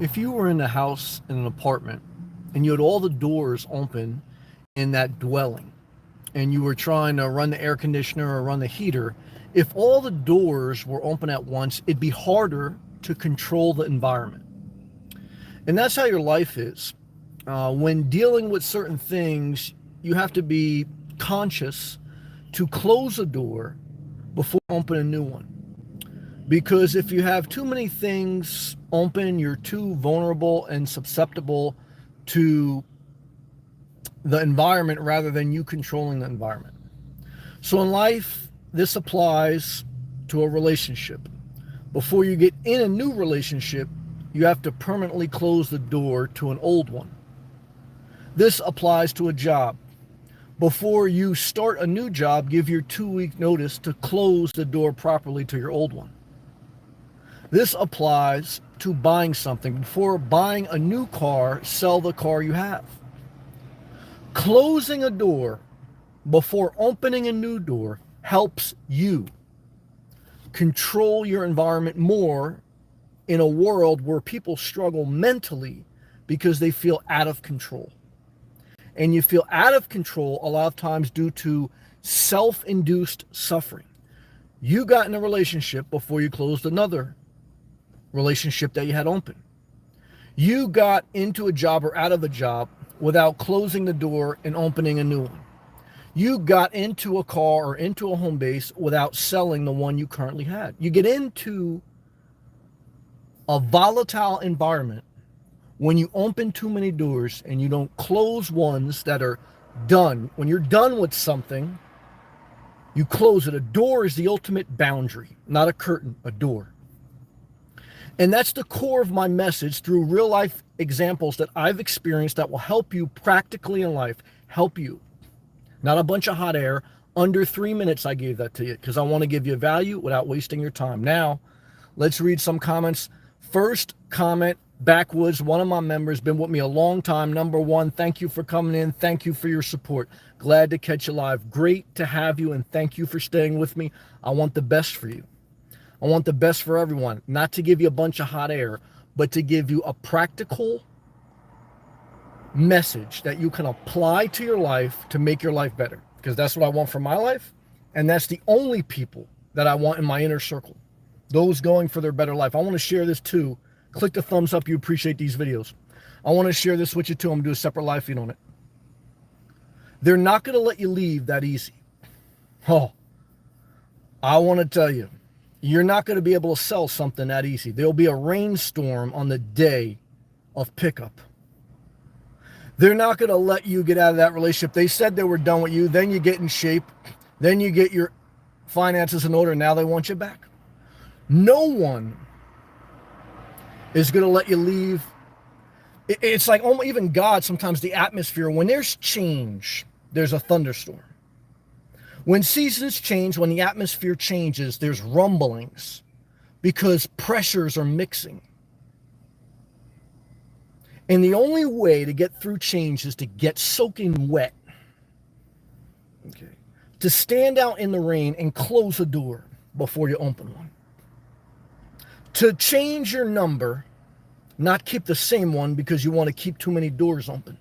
If you were in a house in an apartment and you had all the doors open in that dwelling and you were trying to run the air conditioner or run the heater, if all the doors were open at once, it'd be harder to control the environment. And that's how your life is. When dealing with certain things, you have to be conscious to close a door before you open a new one. Because if you have too many things open, you're too vulnerable and susceptible to the environment rather than you controlling the environment. So in life, this applies to a relationship. Before you get in a new relationship, you have to permanently close the door to an old one. This applies to a job. Before you start a new job, give your 2-week notice to close the door properly to your old one. This applies to buying something. Before buying a new car, sell the car you have. Closing a door before opening a new door helps you control your environment more in a world where people struggle mentally because they feel out of control. And you feel out of control a lot of times due to self-induced suffering. You got in a relationship before you closed another relationship that you had open. You got into a job or out of a job without closing the door and opening a new one. You got into a car or into a home base without selling the one you currently had. You get into a volatile environment when you open too many doors and you don't close ones that are done. When you're done with something, you close it. A door is the ultimate boundary, not a curtain, a door. And that's the core of my message through real life examples that I've experienced that will help you practically in life, help you. Not a bunch of hot air. Under 3 minutes I gave that to you because I want to give you value without wasting your time. Now, let's read some comments. First comment, Backwoods, one of my members, been with me a long time. Number one, thank you for coming in. Thank you for your support. Glad to catch you live. Great to have you, and thank you for staying with me. I want the best for you. I want the best for everyone. Not to give you a bunch of hot air, but to give you a practical message that you can apply to your life to make your life better. Because that's what I want for my life. And that's the only people that I want in my inner circle. Those going for their better life. I want to share this too. Click the thumbs up. You appreciate these videos. I want to share this with you too. I'm going to do a separate live feed on it. They're not going to let you leave that easy. Oh, I want to tell you, you're not going to be able to sell something that easy. There'll be a rainstorm on the day of pickup. They're not going to let you get out of that relationship. They said they were done with you. Then you get in shape. Then you get your finances in order. Now they want you back. No one is going to let you leave. It's like almost even God, sometimes the atmosphere, when there's change, there's a thunderstorm. When seasons change, when the atmosphere changes, there's rumblings because pressures are mixing. And the only way to get through change is to get soaking wet. Okay. To stand out in the rain and close a door before you open one. To change your number, not keep the same one because you want to keep too many doors open.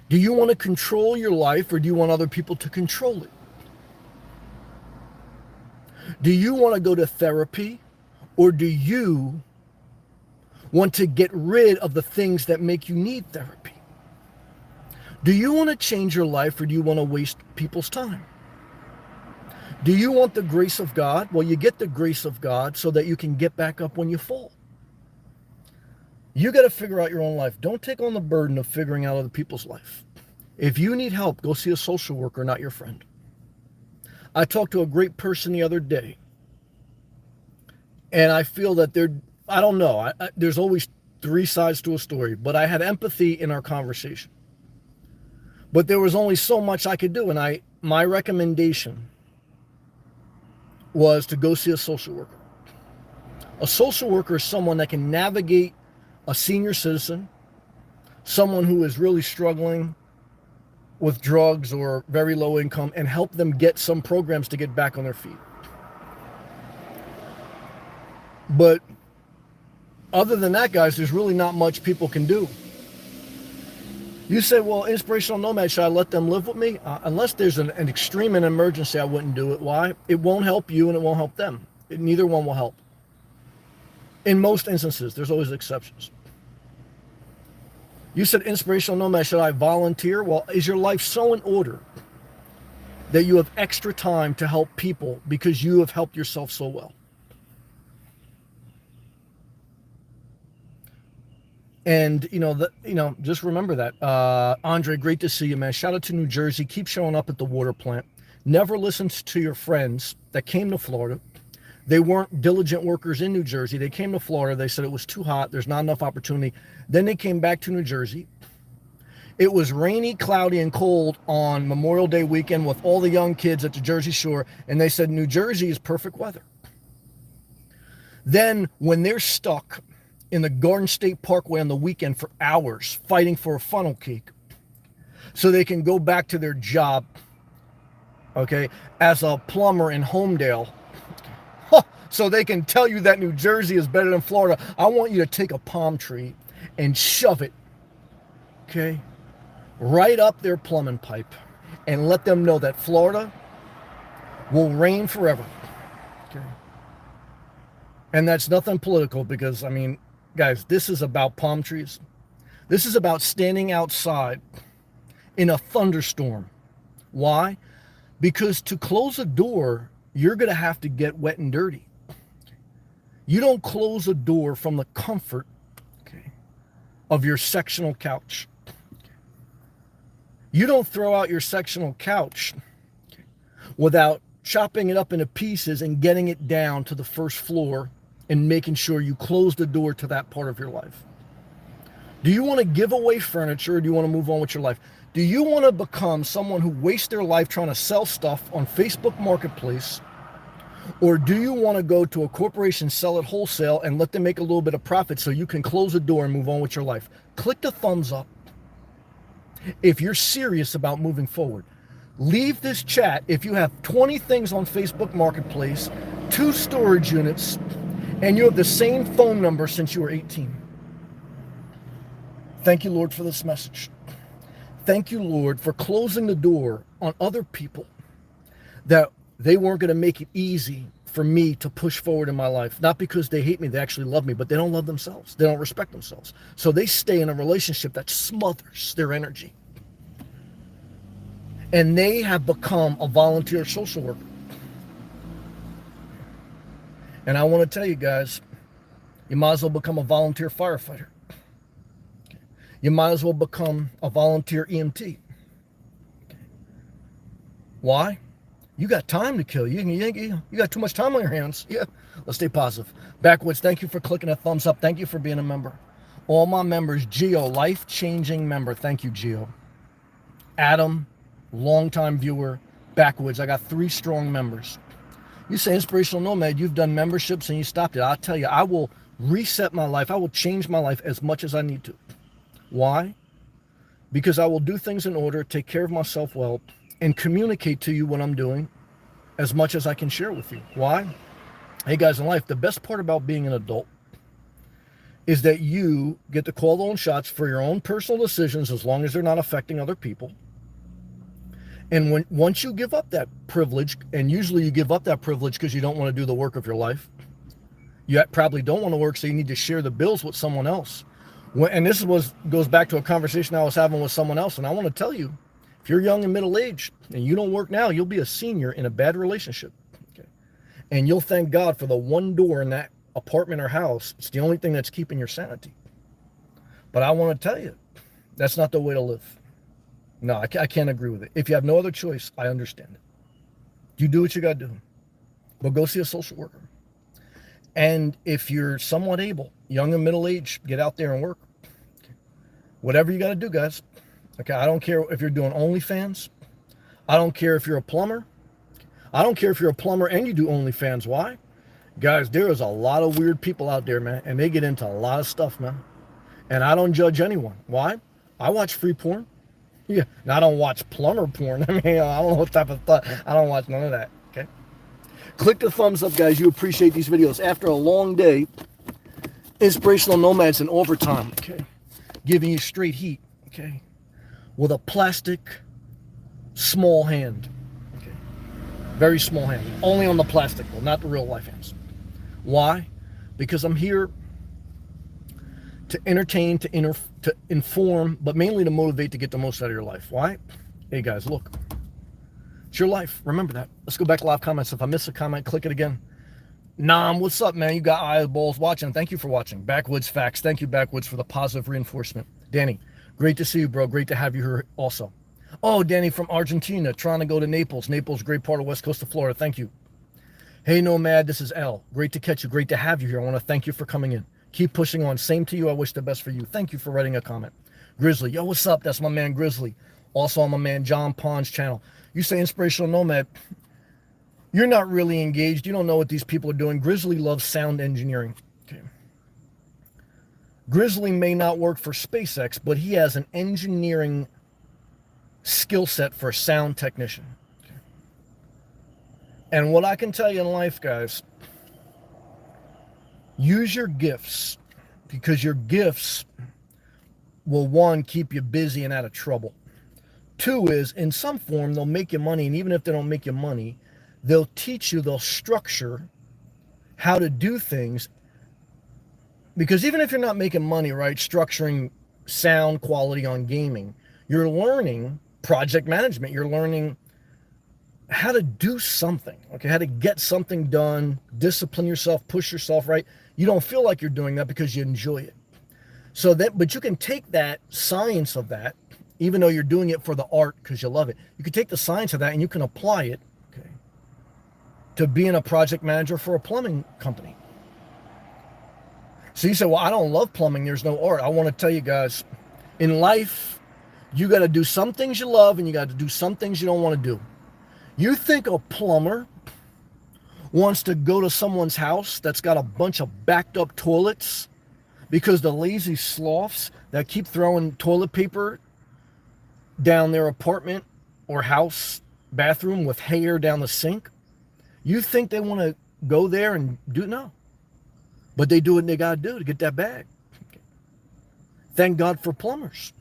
Do you want to control your life or do you want other people to control it? Do you want to go to therapy or do you want to get rid of the things that make you need therapy? Do you want to change your life or do you want to waste people's time? Do you want the grace of God? Well, you get the grace of God so that you can get back up when you fall. You got to figure out your own life. Don't take on the burden of figuring out other people's life. If you need help, go see a social worker, not your friend. I talked to a great person the other day, and I feel that I don't know, there's always three sides to a story, but I had empathy in our conversation. But there was only so much I could do, and my recommendation was to go see a social worker. A social worker is someone that can navigate a senior citizen, someone who is really struggling with drugs or very low income, and help them get some programs to get back on their feet. But Other than that, guys, there's really not much people can do. You say, well, inspirational nomad, should I let them live with me? Unless there's an extreme and emergency, I wouldn't do it. Why? It won't help you and it won't help them. Neither one will help. In most instances, there's always exceptions. You said, inspirational nomad, should I volunteer? Well, is your life so in order that you have extra time to help people because you have helped yourself so well? And, just remember that. Andre, great to see you, man. Shout out to New Jersey. Keep showing up at the water plant. Never listened to your friends that came to Florida. They weren't diligent workers in New Jersey. They came to Florida. They said it was too hot. There's not enough opportunity. Then they came back to New Jersey. It was rainy, cloudy, and cold on Memorial Day weekend with all the young kids at the Jersey Shore. And they said, New Jersey is perfect weather. Then when they're stuck in the Garden State Parkway on the weekend for hours fighting for a funnel cake so they can go back to their job, okay, as a plumber in Homedale, so they can tell you that New Jersey is better than Florida. I want you to take a palm tree and shove it, okay, right up their plumbing pipe and let them know that Florida will reign forever, okay? And that's nothing political because, guys, this is about palm trees. This is about standing outside in a thunderstorm. Why? Because to close a door, you're going to have to get wet and dirty. You don't close a door from the comfort, okay, of your sectional couch. You don't throw out your sectional couch, okay, without chopping it up into pieces and getting it down to the first floor and making sure you close the door to that part of your life. Do you want to give away furniture or do you want to move on with your life? Do you want to become someone who wastes their life trying to sell stuff on Facebook Marketplace? Or do you want to go to a corporation, sell it wholesale, and let them make a little bit of profit so you can close the door and move on with your life? Click the thumbs up if you're serious about moving forward. Leave this chat if you have 20 things on Facebook Marketplace, 2 storage units, and you have the same phone number since you were 18. Thank you, Lord, for this message. Thank you, Lord, for closing the door on other people that they weren't going to make it easy for me to push forward in my life. Not because they hate me, they actually love me, but they don't love themselves. They don't respect themselves. So they stay in a relationship that smothers their energy. And they have become a volunteer social worker. And I want to tell you guys, you might as well become a volunteer firefighter. You might as well become a volunteer EMT. Why? You got time to kill. You got too much time on your hands. Yeah, let's stay positive. Backwoods, thank you for clicking a thumbs up. Thank you for being a member. All my members, Geo, life-changing member. Thank you, Geo. Adam, longtime viewer. Backwoods, I got 3 strong members. You say, Inspirational Nomad, you've done memberships and you stopped it. I'll tell you, I will reset my life. I will change my life as much as I need to. Why? Because I will do things in order, take care of myself well, and communicate to you what I'm doing as much as I can share with you. Why? Hey guys, in life, the best part about being an adult is that you get to call the own shots for your own personal decisions as long as they're not affecting other people. And once you give up that privilege, and usually you give up that privilege because you don't want to do the work of your life, you probably don't want to work, so you need to share the bills with someone else. And this goes back to a conversation I was having with someone else, and I want to tell you, if you're young and middle-aged and you don't work now, you'll be a senior in a bad relationship. Okay? And you'll thank God for the one door in that apartment or house. It's the only thing that's keeping your sanity. But I want to tell you, that's not the way to live. No, I can't agree with it. If you have no other choice, I understand it. You do what you got to do. But go see a social worker. And if you're somewhat able, young and middle-aged, get out there and work. Okay. Whatever you got to do, guys. Okay, I don't care if you're doing OnlyFans. I don't care if you're a plumber. I don't care if you're a plumber and you do OnlyFans. Why? Guys, there is a lot of weird people out there, man, and they get into a lot of stuff, man. And I don't judge anyone. Why? I watch free porn. Yeah, and I don't watch plumber porn. I don't know what type of thought. I don't watch none of that, okay? Click the thumbs up, guys. You appreciate these videos. After a long day, Inspirational nomads in overtime, okay? Giving you straight heat, okay? With a plastic small hand, okay? Very small hand. Only on the plastic, though, not the real life hands. Why? Because I'm here to entertain, to inform, but mainly to motivate to get the most out of your life. Why? Hey guys, look. It's your life. Remember that. Let's go back to live comments. If I miss a comment, click it again. Nam, what's up, man? You got eyeballs watching. Thank you for watching. Backwoods Facts. Thank you, Backwoods, for the positive reinforcement. Danny, great to see you, bro. Great to have you here also. Oh, Danny from Argentina, trying to go to Naples. Naples, great part of west coast of Florida. Thank you. Hey, Nomad, this is L. Great to catch you. Great to have you here. I want to thank you for coming in. Keep pushing on. Same to you. I wish the best for you. Thank you for writing a comment. Grizzly, yo, what's up? That's my man Grizzly. Also on my man John Pond's channel. You say Inspirational Nomad. You're not really engaged. You don't know what these people are doing. Grizzly loves sound engineering. Okay. Grizzly may not work for SpaceX, but he has an engineering skill set for a sound technician. Okay. And what I can tell you in life, guys, use your gifts, because your gifts will, one, keep you busy and out of trouble. Two is, in some form, they'll make you money, and even if they don't make you money, they'll teach you, they'll structure how to do things. Because even if you're not making money, right, structuring sound quality on gaming, you're learning project management. You're learning how to do something, okay, how to get something done, discipline yourself, push yourself, right? You don't feel like you're doing that because you enjoy it. So that, but you can take that science of that, even though you're doing it for the art because you love it. You can take the science of that and you can apply it, okay, to being a project manager for a plumbing company. So you say, well, I don't love plumbing. There's no art. I want to tell you guys, in life, you got to do some things you love and you got to do some things you don't want to do. You think a plumber wants to go to someone's house that's got a bunch of backed up toilets because the lazy sloths that keep throwing toilet paper down their apartment or house bathroom with hair down the sink? You think they want to go there and do? No. But they do what they got to do to get that bag. Thank God for plumbers.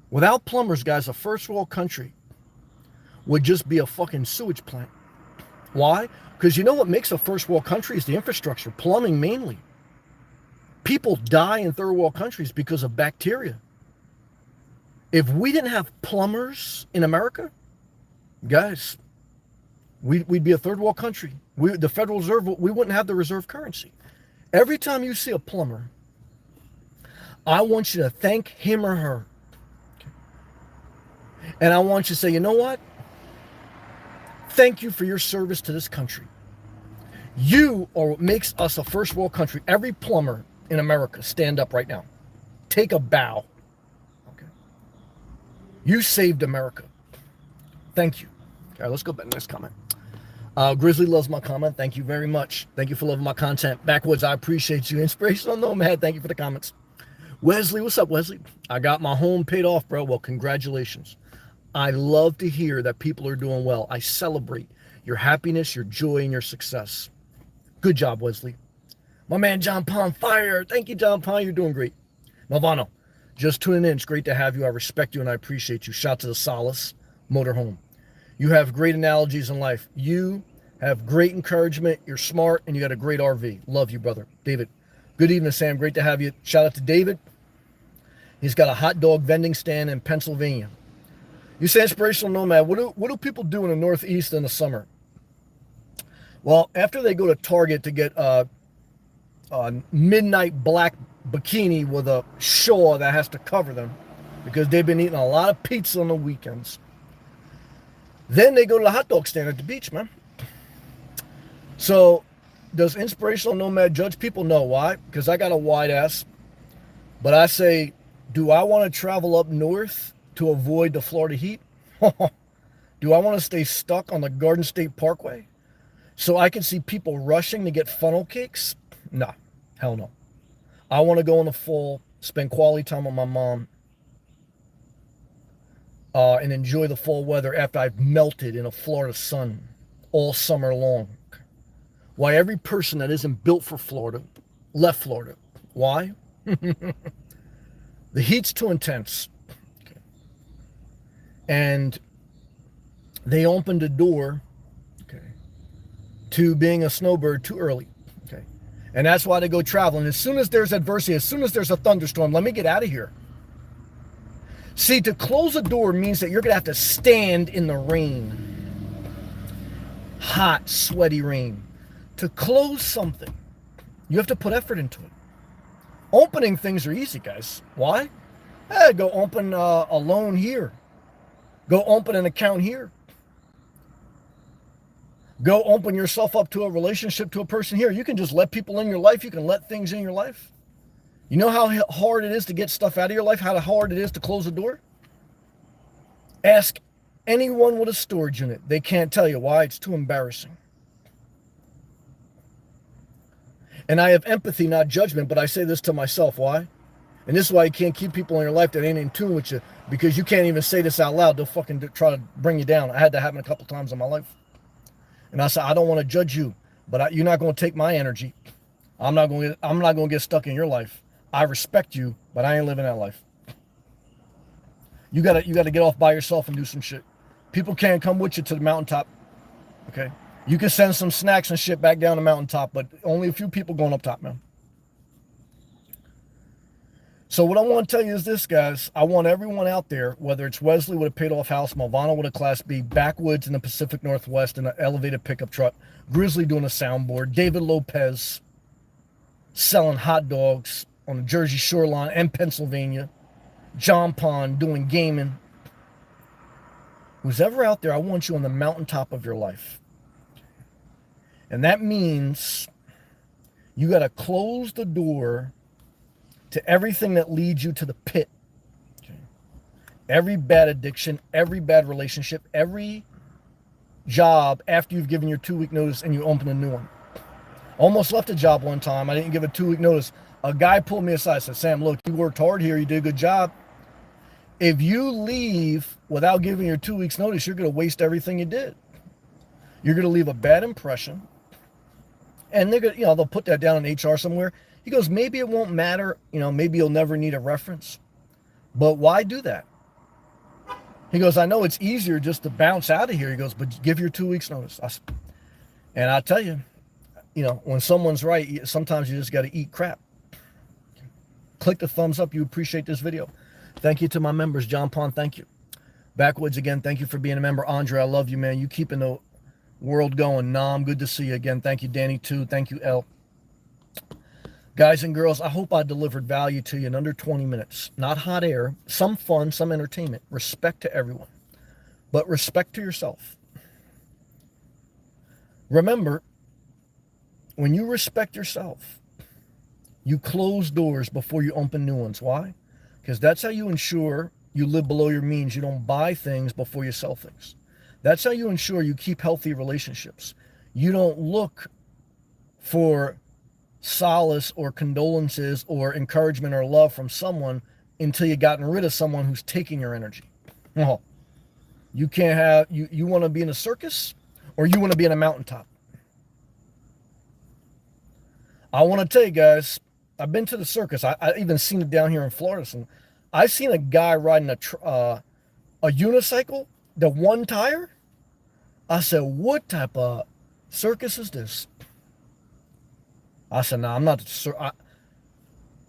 Without plumbers, guys, a first world country would just be a fucking sewage plant. Why? Because you know what makes a first world country is the infrastructure, plumbing mainly. People die in third world countries because of bacteria. If we didn't have plumbers in America, guys, we'd be a third world country. The Federal Reserve, we wouldn't have the reserve currency. Every time you see a plumber, I want you to thank him or her. And I want you to say, you know what? Thank you for your service to this country. You are what makes us a first world country. Every plumber in America, stand up right now. Take a bow. Okay. You saved America. Thank you. All right, let's go back to the next comment. Grizzly loves my comment. Thank you very much. Thank you for loving my content. Backwoods, I appreciate you. Inspirational Nomad, thank you for the comments. Wesley, what's up, Wesley? I got my home paid off, bro. Well, congratulations. I love to hear that people are doing well. I celebrate your happiness, your joy, and your success. Good job, Wesley. My man, John Pond, fire. Thank you, John Pond. You're doing great. Malvano, just tuning in. It's great to have you. I respect you and I appreciate you. Shout to the Solace Motorhome. You have great analogies in life. You have great encouragement. You're smart and you got a great RV. Love you, brother. David, good evening, Sam. Great to have you. Shout out to David. He's got a hot dog vending stand in Pennsylvania. You say Inspirational Nomad. What do people do in the Northeast in the summer? Well, after they go to Target to get a midnight black bikini with a shawl that has to cover them because they've been eating a lot of pizza on the weekends, then they go to the hot dog stand at the beach, man. So does Inspirational Nomad judge people? No. Why? Because I got a wide ass. But I say, do I want to travel up north to avoid the Florida heat? Do I want to stay stuck on the Garden State Parkway so I can see people rushing to get funnel cakes? Nah, hell no. I want to go in the fall, spend quality time with my mom, and enjoy the fall weather after I've melted in a Florida sun all summer long. Why every person that isn't built for Florida left Florida. Why? The heat's too intense. Okay. And they opened a door, okay, to being a snowbird too early. Okay. And that's why they go traveling. As soon as there's adversity, as soon as there's a thunderstorm, let me get out of here. See, to close a door means that you're going to have to stand in the rain. Hot, sweaty rain. To close something, you have to put effort into it. Opening things are easy, guys. Why? Hey, go open a loan here. Go open an account here. Go open yourself up to a relationship to a person here. You can just let people in your life. You can let things in your life. You know how hard it is to get stuff out of your life? How hard it is to close a door? Ask anyone with a storage unit. They can't tell you why. It's too embarrassing. And I have empathy, not judgment, but I say this to myself. Why? And this is why you can't keep people in your life that ain't in tune with you, because you can't even say this out loud. They'll fucking try to bring you down. I had that happen a couple times in my life. And I said, I don't want to judge you, but you're not going to take my energy. I'm not going to get stuck in your life. I respect you, but I ain't living that life. You gotta get off by yourself and do some shit. People can't come with you to the mountaintop. Okay? You can send some snacks and shit back down the mountaintop, but only a few people going up top, man. So what I want to tell you is this, guys. I want everyone out there, whether it's Wesley with a paid-off house, Malvana with a Class B, Backwoods in the Pacific Northwest in an elevated pickup truck, Grizzly doing a soundboard, David Lopez selling hot dogs on the Jersey shoreline and Pennsylvania, John Pond doing gaming. Who's ever out there, I want you on the mountaintop of your life. And that means you got to close the door to everything that leads you to the pit. Okay. Every bad addiction, every bad relationship, every job after you've given your 2-week notice and you open a new one. Almost left a job one time. I didn't give a 2-week notice. A guy pulled me aside and said, Sam, look, you worked hard here. You did a good job. If you leave without giving your 2 weeks notice, you're going to waste everything you did. You're going to leave a bad impression. And they're going to, they'll put that down in HR somewhere. He goes, maybe it won't matter. Maybe you'll never need a reference. But why do that? He goes, I know it's easier just to bounce out of here. He goes, but give your 2 weeks notice. And I tell you, when someone's right, sometimes you just got to eat crap. Click the thumbs up. You appreciate this video. Thank you to my members. John Pond, thank you. Backwoods, again, thank you for being a member. Andre, I love you, man. You keeping the world going. Nam, good to see you again. Thank you, Danny, too. Thank you, L. Guys and girls, I hope I delivered value to you in under 20 minutes. Not hot air. Some fun, some entertainment. Respect to everyone. But respect to yourself. Remember, when you respect yourself, you close doors before you open new ones. Why? Because that's how you ensure you live below your means. You don't buy things before you sell things. That's how you ensure you keep healthy relationships. You don't look for solace or condolences or encouragement or love from someone until you've gotten rid of someone who's taking your energy. Oh, you can't have, you want to be in a circus or you want to be in a mountaintop. I want to tell you guys, I've been to the circus. I even seen it down here in Florida. And I seen a guy riding a unicycle, the one tire. I said, what type of circus is this? I said, no, I'm not.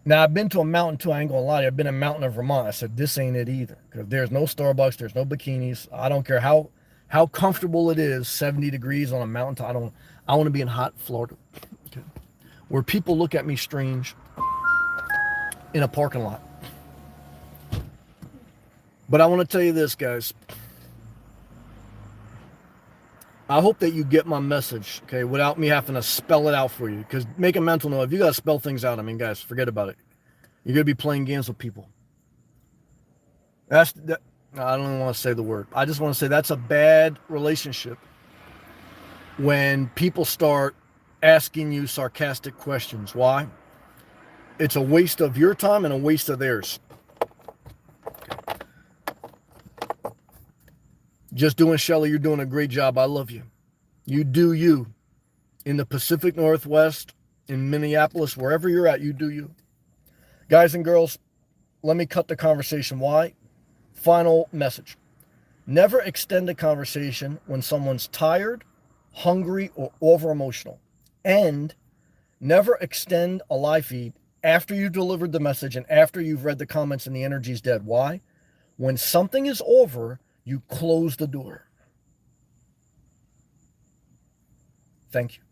Now, I've been to a mountain too. I ain't going to lie to you. I've been in Mountain of Vermont. I said, this ain't it either. Because there's no Starbucks. There's no bikinis. I don't care how comfortable it is, 70 degrees on a mountain. I want to be in hot Florida. Okay. Where people look at me strange in a parking lot. But I want to tell you this, guys. I hope that you get my message, okay, without me having to spell it out for you. Because make a mental note. If you got to spell things out, guys, forget about it. You're going to be playing games with people. I don't even want to say the word. I just want to say that's a bad relationship when people start asking you sarcastic questions. Why? It's a waste of your time and a waste of theirs. Just doing, Shelly, you're doing a great job. I love you. You do you. In the Pacific Northwest, in Minneapolis, wherever you're at, you do you. Guys and girls, let me cut the conversation. Why? Final message. Never extend a conversation when someone's tired, hungry, or over emotional. And never extend a live feed after you delivered the message and after you've read the comments and the energy's dead. Why? When something is over, you close the door. Thank you.